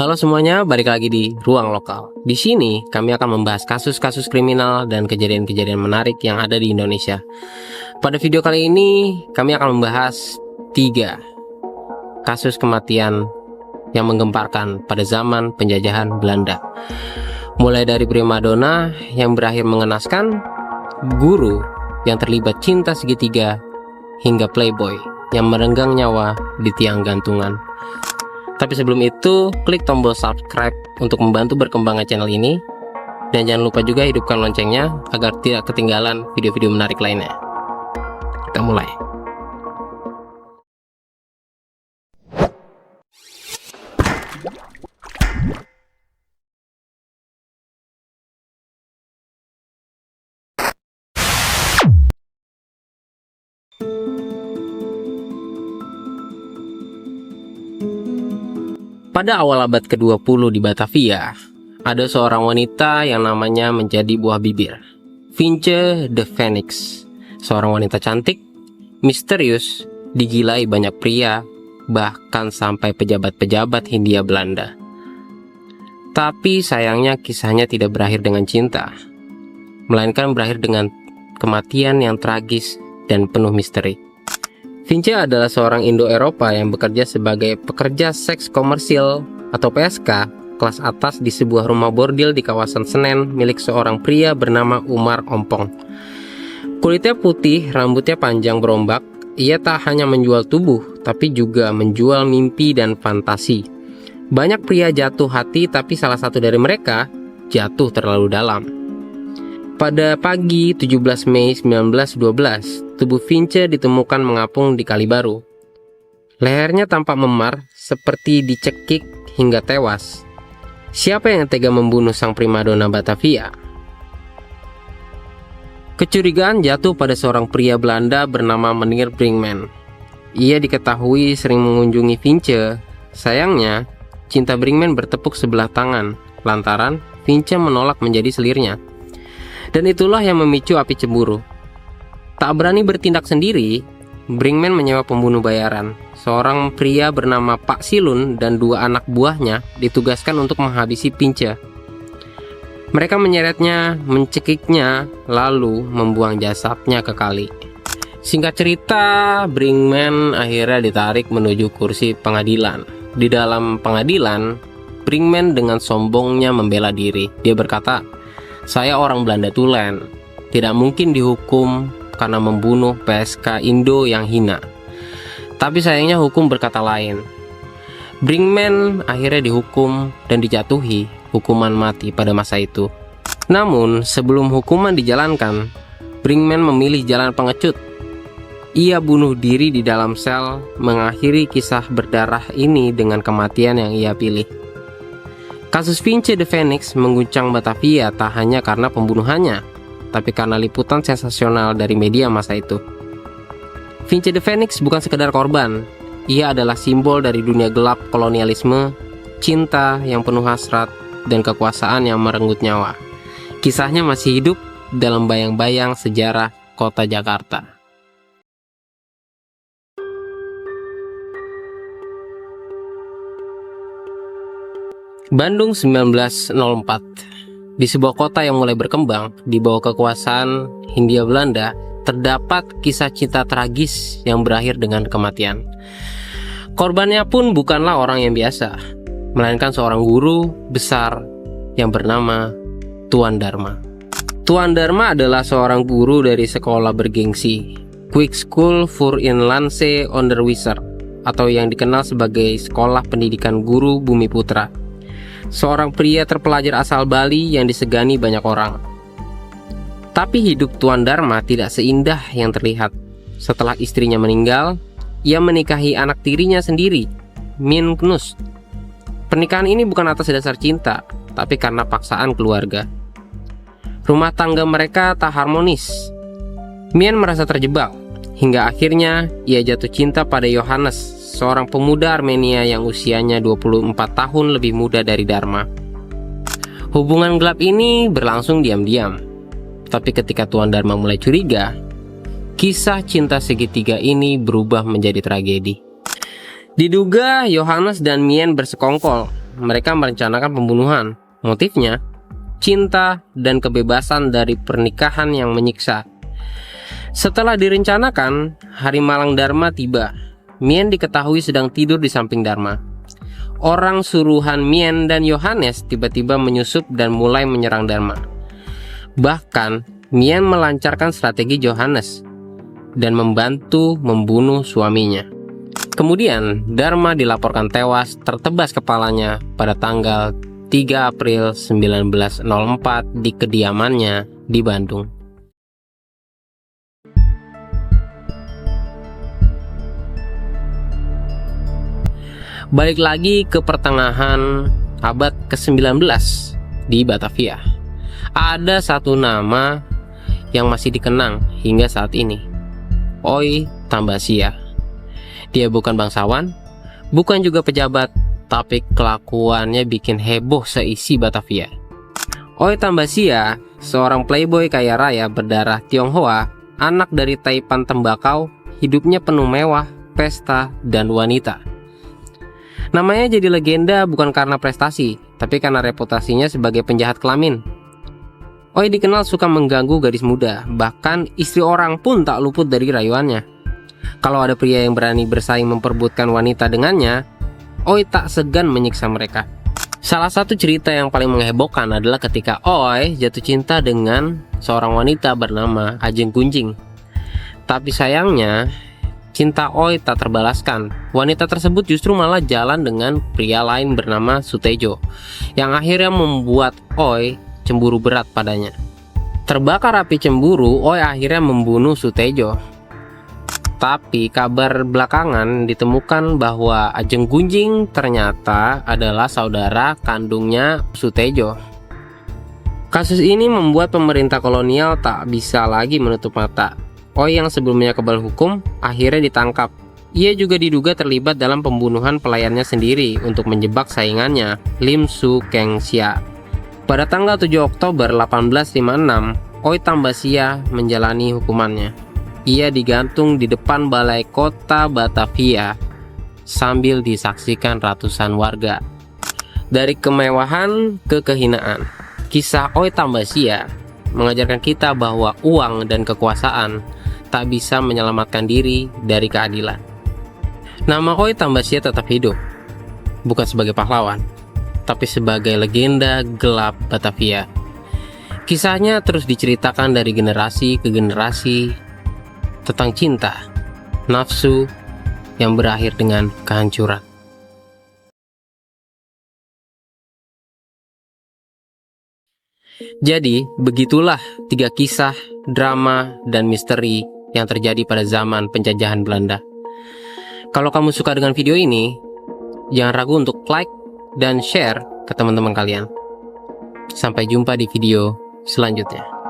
Halo semuanya, balik lagi di Ruang Lokal. Di sini kami akan membahas kasus-kasus kriminal dan kejadian-kejadian menarik yang ada di Indonesia. Pada video kali ini kami akan membahas 3 kasus kematian yang menggemparkan pada zaman penjajahan Belanda. Mulai dari primadona yang berakhir mengenaskan, guru yang terlibat cinta segitiga, hingga playboy yang merenggang nyawa di tiang gantungan. Tapi sebelum itu, klik tombol subscribe untuk membantu berkembangnya channel ini. Dan jangan lupa juga hidupkan loncengnya agar tidak ketinggalan video-video menarik lainnya. Kita mulai. Pada awal abad ke-20 di Batavia, ada seorang wanita yang namanya menjadi buah bibir, Finche de Phoenix. Seorang wanita cantik, misterius, digilai banyak pria, bahkan sampai pejabat-pejabat Hindia Belanda. Tapi sayangnya kisahnya tidak berakhir dengan cinta, melainkan berakhir dengan kematian yang tragis dan penuh misteri. Finche adalah seorang Indo-Eropa yang bekerja sebagai pekerja seks komersil atau PSK kelas atas di sebuah rumah bordil di kawasan Senen milik seorang pria bernama Umar Ompong. Kulitnya putih, rambutnya panjang berombak. Ia tak hanya menjual tubuh, tapi juga menjual mimpi dan fantasi. Banyak pria jatuh hati, tapi salah satu dari mereka jatuh terlalu dalam. Pada pagi 17 Mei 1912, tubuh Finche ditemukan mengapung di Kali Baru. Lehernya tampak memar, seperti dicekik hingga tewas. Siapa yang tega membunuh sang primadona Batavia? Kecurigaan jatuh pada seorang pria Belanda bernama Meneer Brinkman. Ia diketahui sering mengunjungi Finche. Sayangnya, cinta Brinkman bertepuk sebelah tangan, lantaran Finche menolak menjadi selirnya. Dan itulah yang memicu api cemburu. Tak berani bertindak sendiri, Brinkman menyewa pembunuh bayaran. Seorang pria bernama Pak Silun dan 2 anak buahnya ditugaskan untuk menghabisi Finche. Mereka menyeretnya, mencekiknya, lalu membuang jasadnya ke kali. Singkat cerita, Brinkman akhirnya ditarik menuju kursi pengadilan. Di dalam pengadilan, Brinkman dengan sombongnya membela diri. Dia berkata, "Saya orang Belanda tulen, tidak mungkin dihukum karena membunuh PSK Indo yang hina." Tapi sayangnya hukum berkata lain. Brinkman akhirnya dihukum dan dijatuhi hukuman mati pada masa itu. Namun sebelum hukuman dijalankan, Brinkman memilih jalan pengecut. Ia bunuh diri di dalam sel, mengakhiri kisah berdarah ini dengan kematian yang ia pilih. Kasus Finche de Phoenix mengguncang Batavia tak hanya karena pembunuhannya, tapi karena liputan sensasional dari media masa itu. Finche de Phoenix bukan sekedar korban, ia adalah simbol dari dunia gelap kolonialisme, cinta yang penuh hasrat, dan kekuasaan yang merenggut nyawa. Kisahnya masih hidup dalam bayang-bayang sejarah kota Jakarta. Bandung 1904. Di sebuah kota yang mulai berkembang di bawah kekuasaan Hindia Belanda, terdapat kisah cinta tragis yang berakhir dengan kematian. Korbannya pun bukanlah orang yang biasa, melainkan seorang guru besar yang bernama Tuan Dharma. Tuan Dharma adalah seorang guru dari sekolah bergengsi, Quick School voor Inlandse Onderwijzer, atau yang dikenal sebagai Sekolah Pendidikan Guru Bumi Putra. Seorang pria terpelajar asal Bali yang disegani banyak orang. Tapi hidup Tuan Dharma tidak seindah yang terlihat. Setelah istrinya meninggal, ia menikahi anak tirinya sendiri, Min Knus. Pernikahan ini bukan atas dasar cinta, tapi karena paksaan keluarga. Rumah tangga mereka tak harmonis. Min merasa terjebak, hingga akhirnya ia jatuh cinta pada Yohanes, seorang pemuda Armenia yang usianya 24 tahun lebih muda dari Dharma. Hubungan gelap ini berlangsung diam-diam. Tapi ketika Tuan Dharma mulai curiga, kisah cinta segitiga ini berubah menjadi tragedi. Diduga Yohanes dan Mien bersekongkol. mereka merencanakan pembunuhan. Motifnya, cinta dan kebebasan dari pernikahan yang menyiksa. Setelah direncanakan, hari malang Dharma tiba. Mien diketahui sedang tidur di samping Dharma. Orang suruhan Mien dan Yohanes tiba-tiba menyusup dan mulai menyerang Dharma. Bahkan, Mien melancarkan strategi Yohanes dan membantu membunuh suaminya. Kemudian, Dharma dilaporkan tewas tertebas kepalanya pada tanggal 3 April 1904 di kediamannya di Bandung. Balik lagi ke pertengahan abad ke-19 di Batavia. Ada satu nama yang masih dikenang hingga saat ini, Oi Tambasia. Dia bukan bangsawan, bukan juga pejabat, tapi kelakuannya bikin heboh seisi Batavia. Oi Tambasia, seorang playboy kaya raya berdarah Tionghoa, anak dari Taipan Tembakau, hidupnya penuh mewah, pesta, dan wanita. Namanya jadi legenda bukan karena prestasi, tapi karena reputasinya sebagai penjahat kelamin. Oi dikenal suka mengganggu gadis muda, bahkan istri orang pun tak luput dari rayuannya. Kalau ada pria yang berani bersaing memperebutkan wanita dengannya, Oi tak segan menyiksa mereka. Salah satu cerita yang paling menghebohkan adalah ketika Oi jatuh cinta dengan seorang wanita bernama Ajeng Gunjing. Tapi sayangnya, cinta Oi tak terbalaskan. Wanita tersebut justru malah jalan dengan pria lain bernama Sutejo, yang akhirnya membuat Oi cemburu berat padanya. Terbakar api cemburu, Oi akhirnya membunuh Sutejo. Tapi kabar belakangan ditemukan bahwa Ajeng Gunjing ternyata adalah saudara kandungnya Sutejo. Kasus ini membuat pemerintah kolonial tak bisa lagi menutup mata. Oi yang sebelumnya kebal hukum akhirnya ditangkap. Ia juga diduga terlibat dalam pembunuhan pelayannya sendiri untuk menjebak saingannya, Lim Su Keng Xia. Pada tanggal 7 Oktober 1856, Oi Tambasia menjalani hukumannya. Ia digantung di depan balai kota Batavia sambil disaksikan ratusan warga. Dari kemewahan ke kehinaan, kisah Oi Tambasia mengajarkan kita bahwa uang dan kekuasaan tak bisa menyelamatkan diri dari keadilan. Nama Oi Tambasia tetap hidup, bukan sebagai pahlawan, tapi sebagai legenda gelap Batavia. Kisahnya terus diceritakan dari generasi ke generasi tentang cinta, nafsu yang berakhir dengan kehancuran. Jadi, begitulah 3 kisah, drama, dan misteri yang terjadi pada zaman penjajahan Belanda. Kalau kamu suka dengan video ini, jangan ragu untuk like dan share ke teman-teman kalian. Sampai jumpa di video selanjutnya.